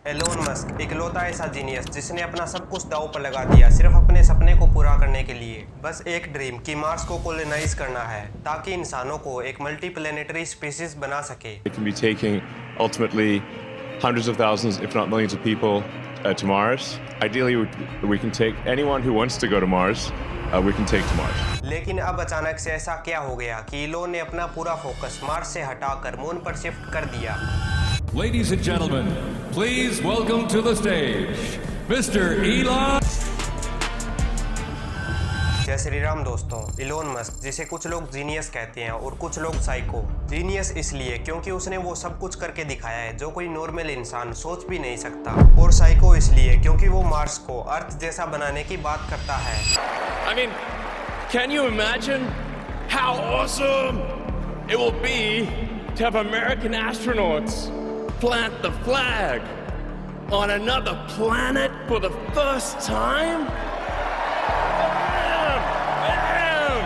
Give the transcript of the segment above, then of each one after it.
Elon Musk इकलौता ऐसा genius जिसने अपना सब कुछ दांव पर लगा दिया सिर्फ अपने सपने को पूरा करने के लिए। बस एक ड्रीम कि मार्स को कोलोनाइज करना है ताकि इंसानों को एक मल्टी प्लेनेटरी स्पीसीज बना सके। It can be taking ultimately hundreds of thousands, if not millions of people to Mars. Ideally, we can take anyone who wants to go to Mars, we can take to Mars. लेकिन अब अचानक से ऐसा क्या हो गया कि Elon ने अपना पूरा फोकस मार्स से हटाकर मून पर शिफ्ट कर दिया। Ladies and gentlemen, please welcome to the stage, Mr. Elon. जय श्री राम दोस्तों। इलोन मस्क, जिसे कुछ लोग जीनियस कहते हैं और कुछ लोग साइको। जीनियस इसलिए क्योंकि उसने वो सब कुछ करके दिखाया है जो कोई नॉर्मल इंसान सोच भी नहीं सकता, और साइको इसलिए क्योंकि वो मार्स को अर्थ जैसा बनाने की बात करता है। I mean, can you imagine how awesome it will be to have American astronauts plant the flag on another planet for the first time? Bam!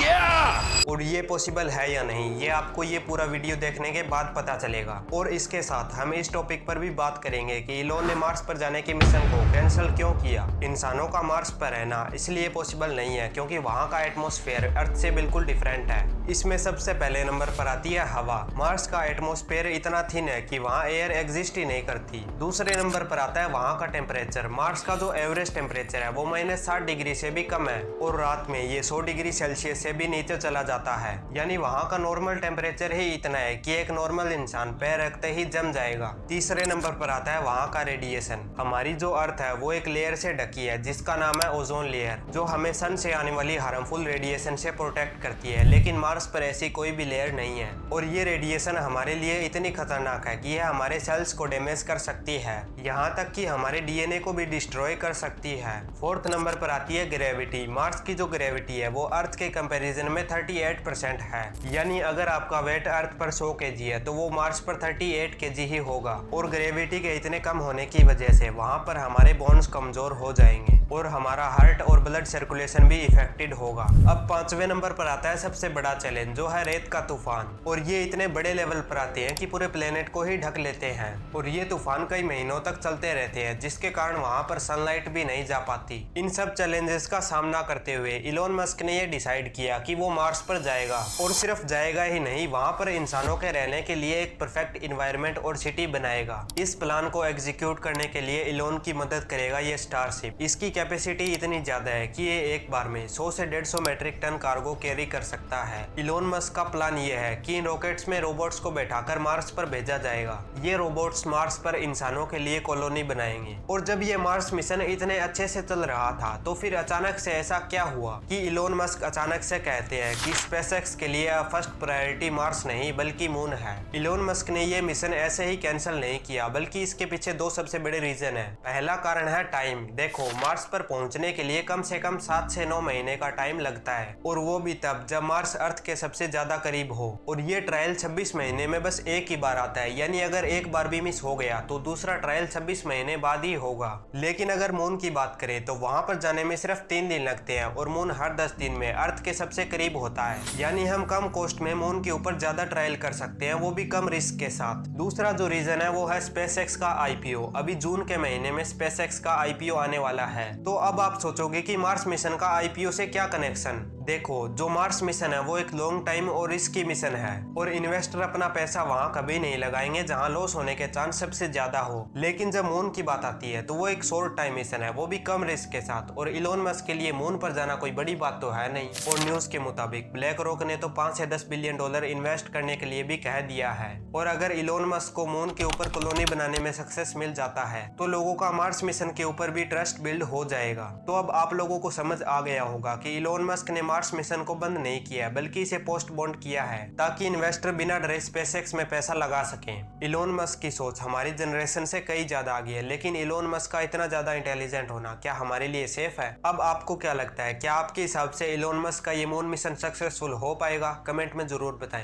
Yeah! और ये पॉसिबल है या नहीं, ये आपको ये पूरा वीडियो देखने के बाद पता चलेगा। और इसके साथ हम इस टॉपिक पर भी बात करेंगे कि इलोन ने मार्स पर जाने के मिशन को कैंसिल क्यों किया। इंसानों का मार्स पर रहना इसलिए पॉसिबल नहीं है क्योंकि वहाँ का एटमॉस्फेयर अर्थ से बिल्कुल डिफरेंट है। इसमें सबसे पहले नंबर पर आती है हवा। मार्स का एटमॉस्फेयर इतना थिन है कि वहाँ एयर एग्जिस्ट ही नहीं करती। दूसरे नंबर पर आता है वहाँ का टेम्परेचर। मार्स का जो एवरेज टेम्परेचर है वो -60 डिग्री से भी कम है, और रात में ये 100 डिग्री सेल्सियस से भी नीचे चला जाता है। यानी वहाँ का नॉर्मल टेम्परेचर ही इतना है कि एक नॉर्मल इंसान पैर रखते ही जम जाएगा। तीसरे नंबर पर आता है वहाँ का रेडिएशन। हमारी जो अर्थ है वो एक लेयर से ढकी है जिसका नाम है ओजोन लेयर, जो हमें सन से आने वाली हार्मफुल रेडिएशन से प्रोटेक्ट करती है। लेकिन मार्स पर ऐसी कोई भी लेयर नहीं है, और ये रेडिएशन हमारे लिए इतनी खतरनाक है कि यह हमारे सेल्स को डैमेज कर सकती है, यहाँ तक कि हमारे डीएनए को भी डिस्ट्रॉय कर सकती है। फोर्थ नंबर पर आती है ग्रेविटी। मार्स की जो ग्रेविटी है वो अर्थ के कंपैरिजन में 38% है। यानी अगर आपका वेट अर्थ पर 100 kg है तो वो मार्स पर 38 kg ही होगा, और ग्रेविटी के इतने कम होने की वजह से वहाँ पर हमारे बोन्स कमजोर हो जाएंगे और हमारा हार्ट और ब्लड सर्कुलेशन भी इफेक्टेड होगा। अब पांचवें नंबर पर आता है सबसे बड़ा चैलेंज, जो है रेत का तूफान। और ये इतने बड़े लेवल पर आते हैं कि पूरे प्लेनेट को ही ढक लेते हैं, और ये तूफान कई महीनों तक चलते रहते हैं जिसके कारण वहाँ पर सनलाइट भी नहीं जा पाती। इन सब चैलेंजेस का सामना करते हुए इलोन मस्क ने ये डिसाइड किया कि वो मार्स पर जाएगा, और सिर्फ जाएगा ही नहीं, वहाँ पर इंसानों के रहने के लिए एक परफेक्ट इन्वायरमेंट और सिटी बनाएगा। इस प्लान को एग्जीक्यूट करने के लिए इलोन की मदद करेगा ये स्टारशिप। इसकी कैपेसिटी इतनी ज्यादा है कि ये एक बार में 100 से 150 मेट्रिक टन कार्गो कैरी कर सकता है। इलोन मस्क का प्लान ये है कि इन रॉकेट्स में रोबोट्स को बैठाकर मार्स पर भेजा जाएगा। ये रोबोट्स मार्स पर इंसानों के लिए कॉलोनी बनाएंगे। और जब ये मार्स मिशन इतने अच्छे से चल रहा था तो फिर अचानक से ऐसा क्या हुआ कि इलोन मस्क अचानक से कहते हैं कि स्पेसएक्स के लिए फर्स्ट प्रायोरिटी मार्स नहीं बल्कि मून है। इलोन मस्क ने ये मिशन ऐसे ही कैंसिल नहीं किया, बल्कि इसके पीछे दो सबसे बड़े रीजन है। पहला कारण है टाइम। देखो, मार्स पर पहुंचने के लिए कम से कम 7 से 9 महीने का टाइम लगता है, और वो भी तब जब मार्स अर्थ के सबसे ज्यादा करीब हो। और ये ट्रायल 26 महीने में बस एक ही बार आता है, यानी अगर एक बार भी मिस हो गया तो दूसरा ट्रायल 26 महीने बाद ही होगा। लेकिन अगर मून की बात करें तो वहां पर जाने में सिर्फ 3 दिन लगते हैं, और मून हर 10 दिन में अर्थ के सबसे करीब होता है। यानी हम कम कॉस्ट में मून के ऊपर ज्यादा ट्रायल कर सकते हैं, वो भी कम रिस्क के साथ। दूसरा जो रीजन है वो है स्पेसएक्स का आईपीओ। अभी जून के महीने में स्पेसएक्स का आईपीओ आने वाला है। तो अब आप सोचोगे कि मार्स मिशन का आईपीओ से क्या कनेक्शन। देखो, जो मार्स मिशन है वो एक लॉन्ग टाइम और रिस्की मिशन है, और इन्वेस्टर अपना पैसा वहां कभी नहीं लगाएंगे जहां लॉस होने के चांस सबसे ज्यादा हो। लेकिन जब मून की बात आती है तो वो एक शॉर्ट टाइम मिशन है, वो भी कम रिस्क के साथ। और इलोन मस्क के लिए मून पर जाना कोई बड़ी बात तो है नहीं। और न्यूज के मुताबिक ब्लैक रॉक ने तो 5 से 10 बिलियन डॉलर इन्वेस्ट करने के लिए भी कह दिया है। और अगर इलोन मस्क को मून के ऊपर कॉलोनी बनाने में सक्सेस मिल जाता है तो लोगों का मार्स मिशन के ऊपर भी ट्रस्ट बिल्ड हो जाएगा। तो अब आप लोगों को समझ आ गया होगा कि इलोन मस्क ने मार्स मिशन को बंद नहीं किया है, बल्कि इसे पोस्टपोन किया है ताकि इन्वेस्टर बिना डरे स्पेसएक्स में पैसा लगा सकें। इलोन मस्क की सोच हमारी जनरेशन से कई ज्यादा आगे है, लेकिन इलोन मस्क का इतना ज्यादा इंटेलिजेंट होना क्या हमारे लिए सेफ है? अब आपको क्या लगता है, क्या आपके हिसाब से इलोन मस्क का ये मून मिशन सक्सेसफुल हो पाएगा? कमेंट में जरूर बताएं।